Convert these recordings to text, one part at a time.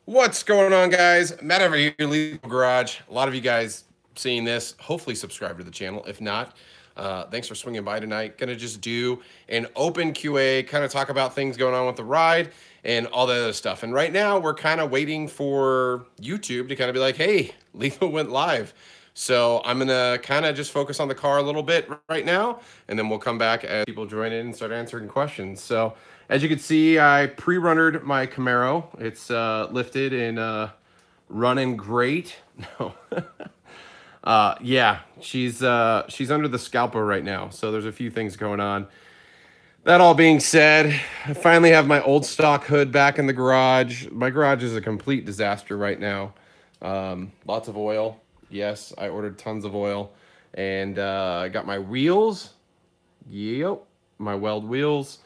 What's going on, guys? Matt over here, Lethal Garage. A lot of you guys seeing this, hopefully subscribe to the channel. If not, thanks for swinging by tonight. Gonna just do an open QA, kind of talk about things going on with the ride and all that other stuff. And right now, we're kind of waiting for YouTube to kind of be like, hey, Lethal went live. So I'm gonna kind of just focus on the car a little bit right now, and then we'll come back as people join in and start answering questions. So as you can see, I pre-runnered my Camaro. It's lifted and running great. No. Yeah, she's under the scalper right now. So there's a few things going on. That all being said, I finally have my old stock hood back in the garage. My garage is a complete disaster right now. Lots of oil. Yes, I ordered tons of oil. And I got my wheels. Yep, my weld wheels.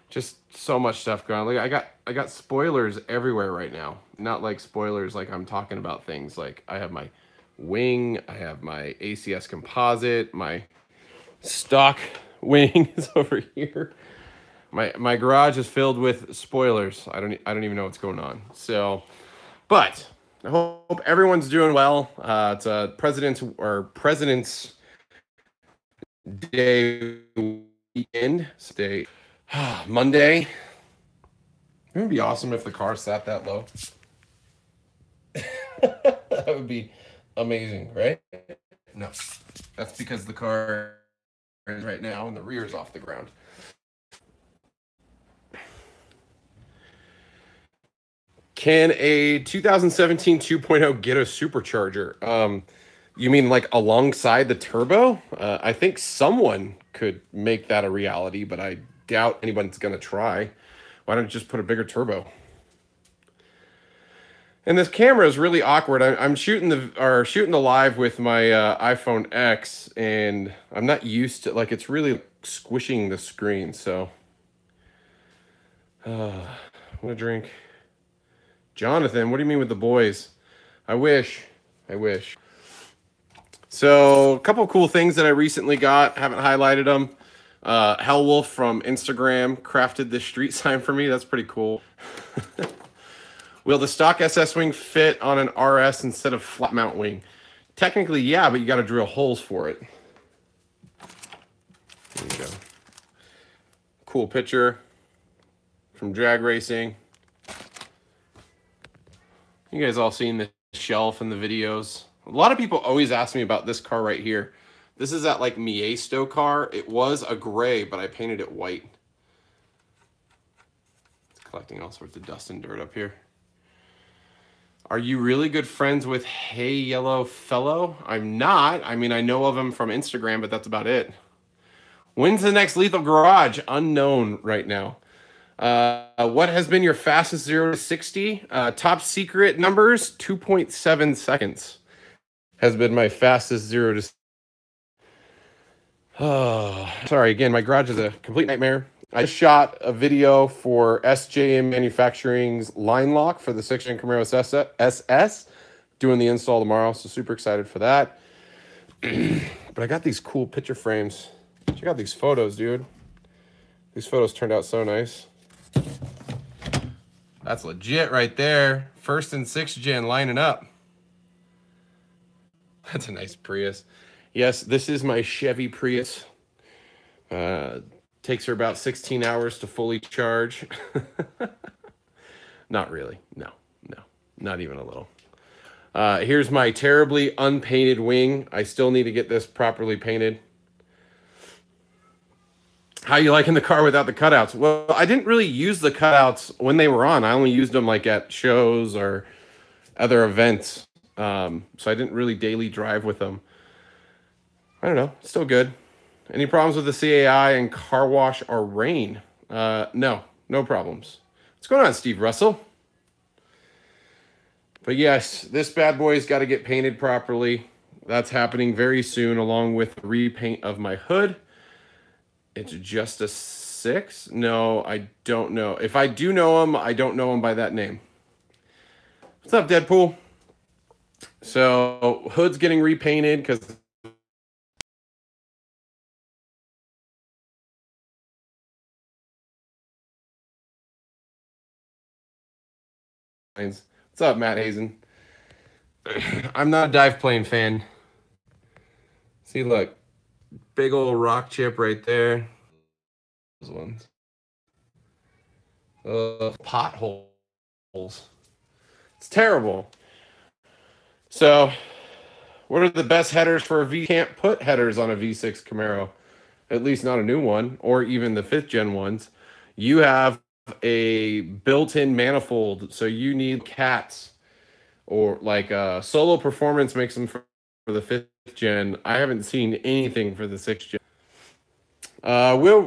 Just so much stuff going on. Like I got spoilers everywhere right now. Not like spoilers like I'm talking about things. Like I have my wing, I have my ACS composite, my stock wing is over here. My garage is filled with spoilers. I don't even know what's going on. So, but I hope everyone's doing well. It's a President's Day weekend. Stay Monday. It would be awesome if the car sat that low. That would be amazing, right? No, that's because the car is right now and the rear is off the ground. Can a 2017 2.0 get a supercharger? You mean like alongside the turbo? I think someone could make that a reality, but I doubt anyone's going to try. Why don't you just put a bigger turbo? And this camera is really awkward. I'm shooting the live with my iPhone X, and I'm not used to, like, it's really squishing the screen. So, I'm gonna drink. Jonathan, what do you mean with the boys? I wish. So, a couple of cool things that I recently got. Haven't highlighted them. Hellwolf from Instagram crafted this street sign for me. That's pretty cool. Will the stock SS wing fit on an RS instead of flat mount wing? Technically, yeah, but you got to drill holes for it. There you go. Cool picture from drag racing. You guys all seen the shelf in the videos. A lot of people always ask me about this car right here. This is that like Miesto car. It was a gray, but I painted it white. It's collecting all sorts of dust and dirt up here. Are you really good friends with Hey Yellow Fellow? I'm not. I mean, I know of him from Instagram, but that's about it. When's the next Lethal Garage? Unknown right now. What has been your fastest 0 to 60? Top secret numbers, 2.7 seconds has been my fastest 0 to 60. Oh, sorry, again, my garage is a complete nightmare. I shot a video for SJM Manufacturing's line lock for the 6-gen Camaro SS, doing the install tomorrow, so super excited for that. But I got these cool picture frames. Check out these photos, dude. These photos turned out so nice. That's legit right there. 1st and 6th gen lining up. That's a nice Prius. Yes, this is my Chevy Prius. Takes her about 16 hours to fully charge. Not really. No, not even a little. Here's my terribly unpainted wing. I still need to get this properly painted. How you liking the car without the cutouts? Well, I didn't really use the cutouts when they were on. I only used them like at shows or other events. So I didn't really daily drive with them. I don't know. Still good. Any problems with the CAI and car wash or rain? No problems. What's going on, Steve Russell? But yes, this bad boy's got to get painted properly. That's happening very soon, along with the repaint of my hood. It's just a 6? No, I don't know. If I do know him, I don't know him by that name. What's up, Deadpool? So, hood's getting repainted because What's up, Matt Hazen? I'm not a dive plane fan. See, look, big old rock chip right there. Those ones. Potholes. It's terrible. So, what are the best headers for a V? Can't put headers on a V6 Camaro, at least not a new one, or even the 5th gen ones. You have a built-in manifold, so you need cats, or like Solo Performance makes them for the 5th gen. I haven't seen anything for the 6th gen.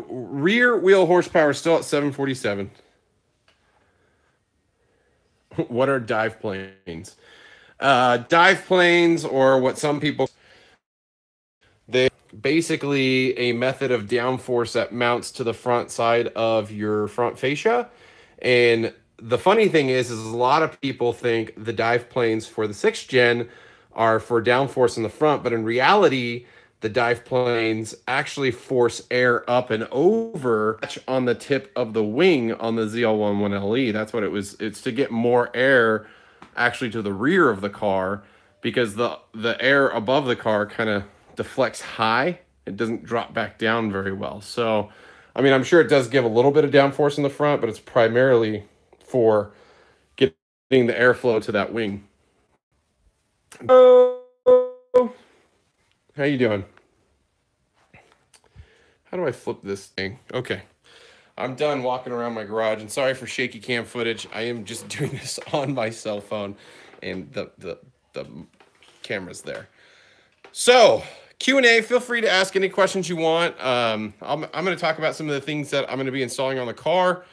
Rear wheel horsepower still at 747. What are dive planes? Dive planes, or what some people, they basically a method of downforce that mounts to the front side of your front fascia. And the funny thing is a lot of people think the dive planes for the 6th gen are for downforce in the front, but in reality, the dive planes actually force air up and over on the tip of the wing on the ZL1 1LE. That's what it was. It's to get more air actually to the rear of the car, because the air above the car kind of deflects high. It doesn't drop back down very well. So, I mean, I'm sure it does give a little bit of downforce in the front, but it's primarily for getting the airflow to that wing. Oh, how you doing? How do I flip this thing? Okay. I'm done walking around my garage, and sorry for shaky cam footage. I am just doing this on my cell phone, and the camera's there. So, Q&A, feel free to ask any questions you want. I'm going to talk about some of the things that I'm going to be installing on the car,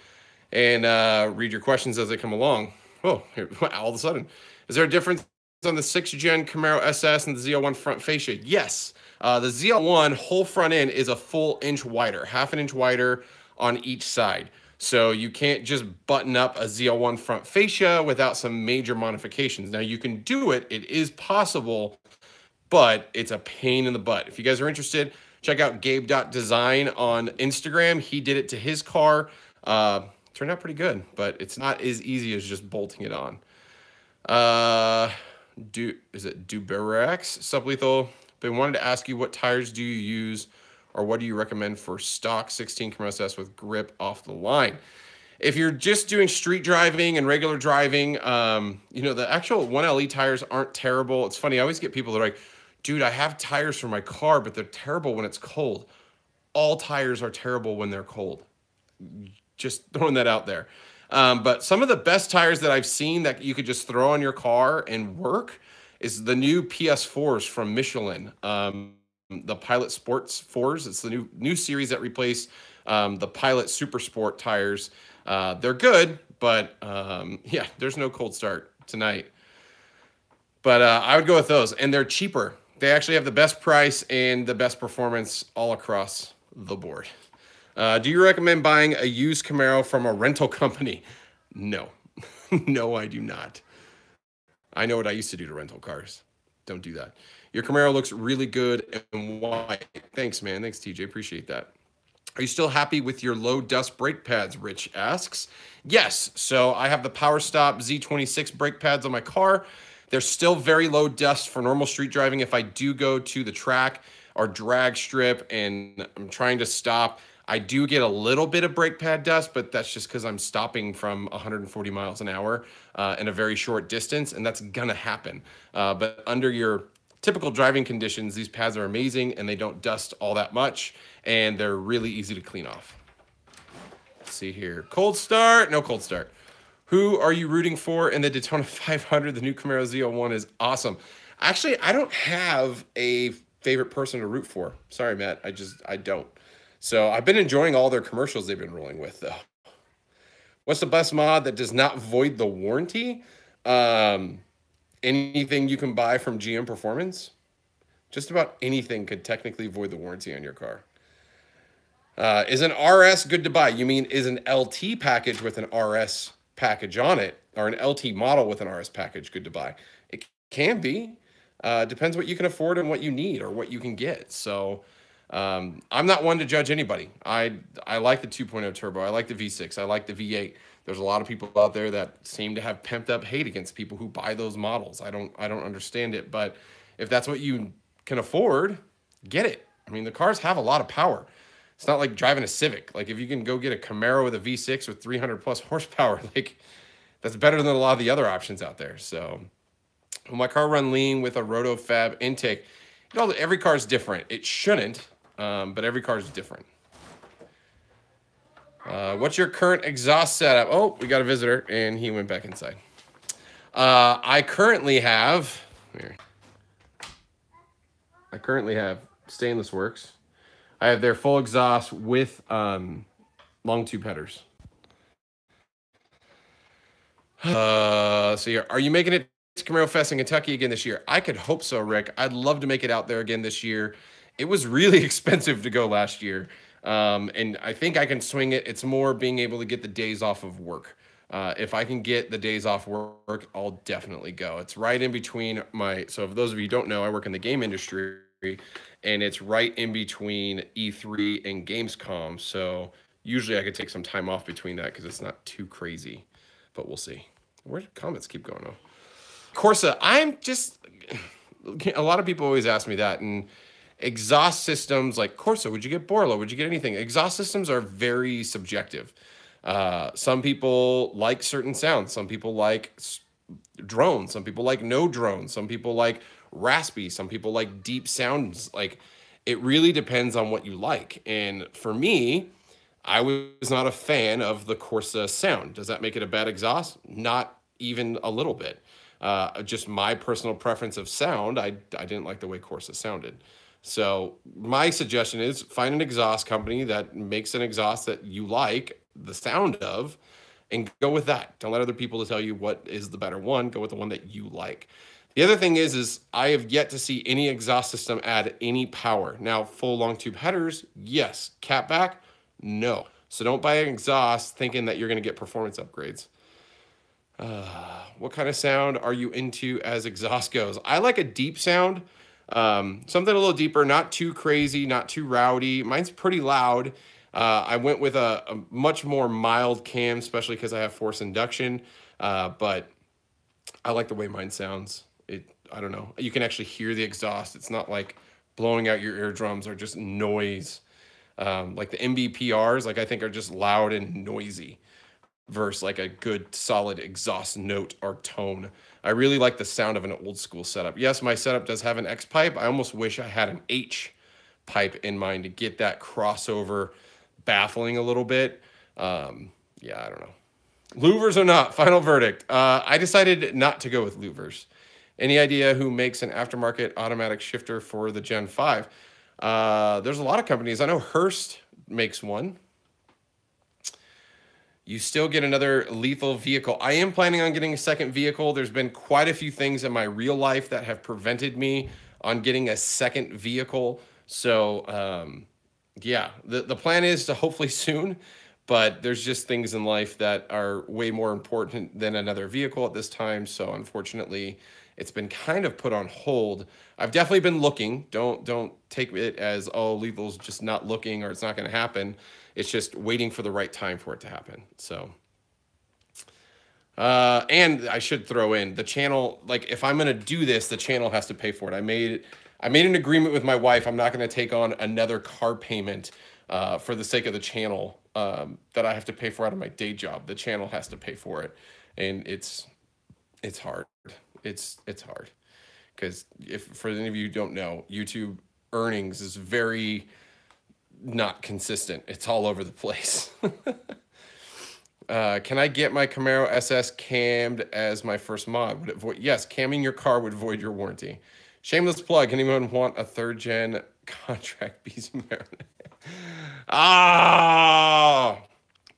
and read your questions as they come along. Oh, all of a sudden. Is there a difference on the 6th gen Camaro SS and the ZL1 front fascia? Yes. The ZL1 whole front end is a full inch wider, half an inch wider on each side. So you can't just button up a ZL1 front fascia without some major modifications. Now you can do it, it is possible, but it's a pain in the butt. If you guys are interested, check out gabe.design on Instagram. He did it to his car. Turned out pretty good, but it's not as easy as just bolting it on. Is it Duberex? Sublethal. Been wanted to ask you, what tires do you use, or what do you recommend for stock 16 Camaro SS with grip off the line? If you're just doing street driving and regular driving, you know, the actual 1LE tires aren't terrible. It's funny, I always get people that are like, dude, I have tires for my car, but they're terrible when it's cold. All tires are terrible when they're cold. Just throwing that out there. But some of the best tires that I've seen that you could just throw on your car and work is the new PS4s from Michelin. The Pilot Sports 4s. It's the new series that replace the Pilot Super Sport tires. They're good, but yeah, there's no cold start tonight. But I would go with those, and they're cheaper. They actually have the best price and the best performance all across the board. Do you recommend buying a used Camaro from a rental company? No. No, I do not. I know what I used to do to rental cars. Don't do that. Your Camaro looks really good and white. Thanks, man. Thanks, TJ. Appreciate that. Are you still happy with your low dust brake pads? Rich asks. Yes. So I have the PowerStop Z26 brake pads on my car. They're still very low dust for normal street driving. If I do go to the track or drag strip and I'm trying to stop, I do get a little bit of brake pad dust, but that's just because I'm stopping from 140 miles an hour in a very short distance, and that's gonna happen. But under your typical driving conditions, these pads are amazing, and they don't dust all that much, and they're really easy to clean off. Let's see here. Cold start? No cold start. Who are you rooting for in the Daytona 500? The new Camaro ZL1 is awesome. Actually, I don't have a favorite person to root for. Sorry, Matt. I don't. So I've been enjoying all their commercials they've been rolling with, though. What's the best mod that does not void the warranty? Anything you can buy from GM Performance. Just about anything could technically void the warranty on your car. Is an RS good to buy? You mean is an LT package with an RS package on it, or an LT model with an RS package good to buy? It can be. Depends what you can afford and what you need or what you can get. So I'm not one to judge anybody. I like the 2.0 turbo. I like the V6. I like the V8. There's a lot of people out there that seem to have pent up hate against people who buy those models. I don't understand it, but if that's what you can afford, get it. I mean, the cars have a lot of power. It's not like driving a Civic. Like if you can go get a Camaro with a V6 with 300 plus horsepower, like that's better than a lot of the other options out there. So will my car run lean with a RotoFab intake? You know, every car is different. It shouldn't, but every car is different. What's your current exhaust setup? Oh, we got a visitor, and he went back inside. I currently have Stainless Works. I have their full exhaust with long tube headers. So here, are you making it to Camaro Fest in Kentucky again this year? I could hope so, Rick. I'd love to make it out there again this year. It was really expensive to go last year. And I think I can swing it. It's more being able to get the days off of work. If I can get the days off work, I'll definitely go. It's right in between so for those of you who don't know, I work in the game industry, and it's right in between E3 and Gamescom. So usually I could take some time off between that because it's not too crazy, but we'll see. Where do comments keep going on? Corsa, a lot of people always ask me that, and exhaust systems like Corsa, would you get Borla? Would you get anything? Exhaust systems are very subjective. Some people like certain sounds. Some people like drones. Some people like no drones. Some people like raspy. Some people like deep sounds. Like it really depends on what you like. And for me, I was not a fan of the Corsa sound. Does that make it a bad exhaust? Not even a little bit. Just my personal preference of sound. I didn't like the way Corsa sounded. So my suggestion is find an exhaust company that makes an exhaust that you like the sound of and go with that. Don't let other people tell you what is the better one. Go with the one that you like. The other thing is I have yet to see any exhaust system add any power. Now, full long tube headers, yes. Catback, no. So don't buy an exhaust thinking that you're going to get performance upgrades. What kind of sound are you into as exhaust goes? I like a deep sound. Something a little deeper, not too crazy, not too rowdy. Mine's pretty loud. I went with a much more mild cam, especially because I have force induction. But I like the way mine sounds. I don't know. You can actually hear the exhaust. It's not like blowing out your eardrums or just noise. Like the MBPRs, like I think are just loud and noisy versus like a good solid exhaust note or tone. I really like the sound of an old school setup. Yes, my setup does have an X pipe. I almost wish I had an H pipe in mind to get that crossover baffling a little bit. Yeah, I don't know. Louvers or not? Final verdict. I decided not to go with louvers. Any idea who makes an aftermarket automatic shifter for the Gen 5? There's a lot of companies. I know Hurst makes one. You still get another lethal vehicle. I am planning on getting a second vehicle. There's been quite a few things in my real life that have prevented me on getting a second vehicle. So, yeah, the plan is to hopefully soon, but there's just things in life that are way more important than another vehicle at this time. So unfortunately, it's been kind of put on hold. I've definitely been looking. Don't take it as, oh, lethal's just not looking or it's not going to happen. It's just waiting for the right time for it to happen. So, and I should throw in the channel. Like if I'm going to do this, the channel has to pay for it. I made an agreement with my wife. I'm not going to take on another car payment for the sake of the channel that I have to pay for out of my day job. The channel has to pay for it, and it's hard. It's hard because if for any of you who don't know, YouTube earnings is very not consistent. It's all over the place. Can I get my Camaro SS cammed as my first mod? Would it void? Yes, camming your car would void your warranty. Shameless plug. Anyone want a third gen contract? BZ Mero.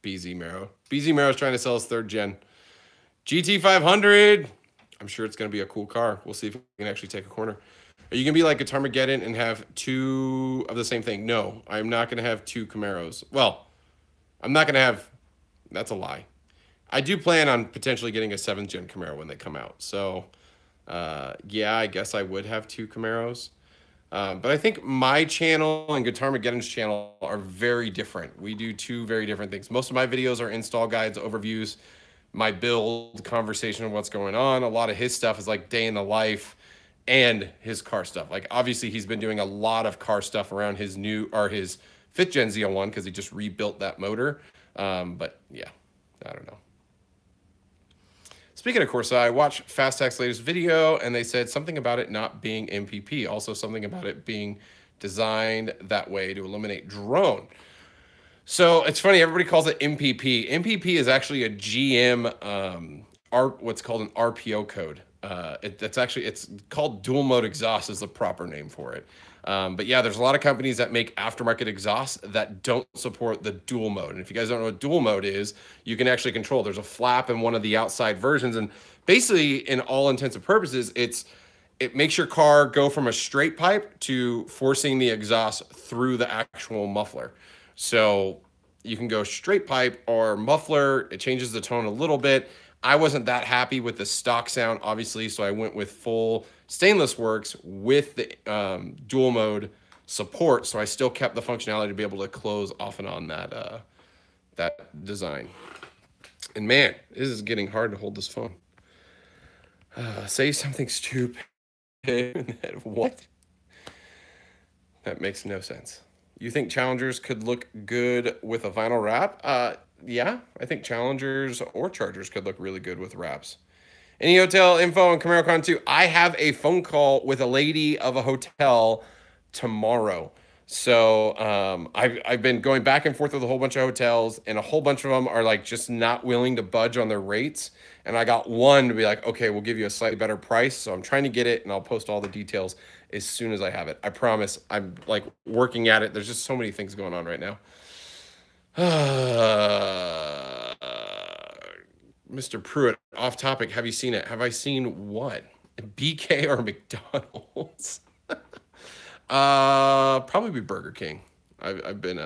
BZ Mero. BZ Mero's trying to sell his third gen. GT500. I'm sure it's going to be a cool car. We'll see if we can actually take a corner. Are you going to be like Guitarmageddon and have two of the same thing? No, I'm not going to have two Camaros. Well, I'm not going to have... That's a lie. I do plan on potentially getting a 7th gen Camaro when they come out. So, yeah, I guess I would have two Camaros. But I think my channel and Guitarmageddon's channel are very different. We do two very different things. Most of my videos are install guides, overviews, my build, conversation of what's going on. A lot of his stuff is like day in the life and his car stuff. Like obviously he's been doing a lot of car stuff around his his 5th gen Z01 because he just rebuilt that motor. But yeah, I don't know. Speaking of Corsa, I watched Fastech's latest video and they said something about it not being MPP. Also something about it being designed that way to eliminate drone. So it's funny, everybody calls it MPP. MPP is actually a GM, what's called an RPO code. It's called dual mode exhaust is the proper name for it. But yeah, there's a lot of companies that make aftermarket exhausts that don't support the dual mode. And if you guys don't know what dual mode is, you can actually control. There's a flap in one of the outside versions. And basically, in all intents and purposes, it makes your car go from a straight pipe to forcing the exhaust through the actual muffler. So you can go straight pipe or muffler. It changes the tone a little bit. I wasn't that happy with the stock sound, obviously, so I went with full stainless works with the dual mode support. So I still kept the functionality to be able to close off and on that design. And man, this is getting hard to hold this phone. Say something stupid. What? That makes no sense. You think Challengers could look good with a vinyl wrap? Yeah, I think Challengers or Chargers could look really good with wraps. Any hotel info on CamaroCon 2? I have a phone call with a lady of a hotel tomorrow. So I've been going back and forth with a whole bunch of hotels, and a whole bunch of them are like just not willing to budge on their rates. And I got one to be like, okay, we'll give you a slightly better price. So I'm trying to get it, and I'll post all the details as soon as I have it. I promise. I'm like working at it. There's just so many things going on right now. Mr. Pruitt, off topic. Have you seen it? Have I seen what? BK or McDonald's? Probably be Burger King. I've been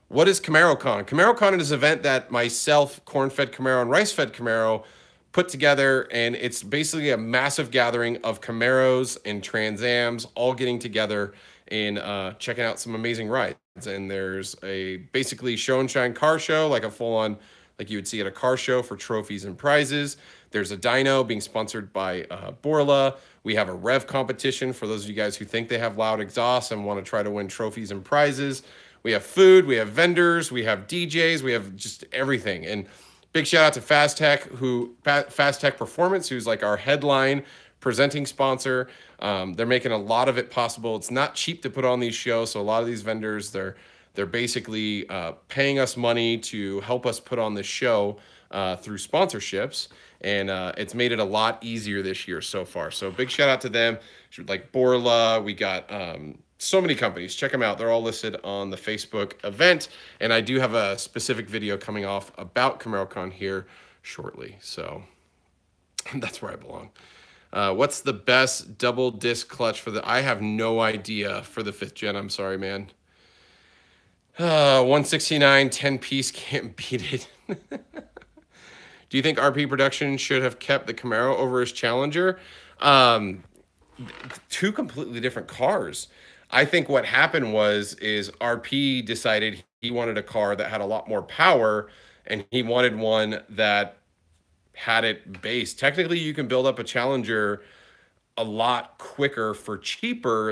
what is CamaroCon? CamaroCon is an event that myself, Corn-Fed Camaro, and Rice-Fed Camaro put together, and it's basically a massive gathering of Camaros and Trans Ams all getting together and checking out some amazing rides. And there's a basically show and shine car show, like a full-on, like you would see at a car show for trophies and prizes. There's a dyno being sponsored by Borla. We have a rev competition for those of you guys who think they have loud exhausts and want to try to win trophies and prizes. We have food, we have vendors, we have DJs, we have just everything. And big shout out to Fastech Performance, who's like our headline presenting sponsor. They're making a lot of it possible. It's not cheap to put on these shows, so a lot of these vendors, they're basically paying us money to help us put on this show through sponsorships, and it's made it a lot easier this year so far. So big shout out to them. Like Borla, we got so many companies. Check them out. They're all listed on the Facebook event, and I do have a specific video coming off about CamaroCon here shortly. So that's where I belong. What's the best double disc clutch for the? I have no idea for the 5th gen. I'm sorry, man. 169 10-piece, can't beat it. Do you think RP Production should have kept the Camaro over his Challenger? Two completely different cars. I think what happened is RP decided he wanted a car that had a lot more power, and he wanted one that had it based. Technically, you can build up a Challenger a lot quicker for cheaper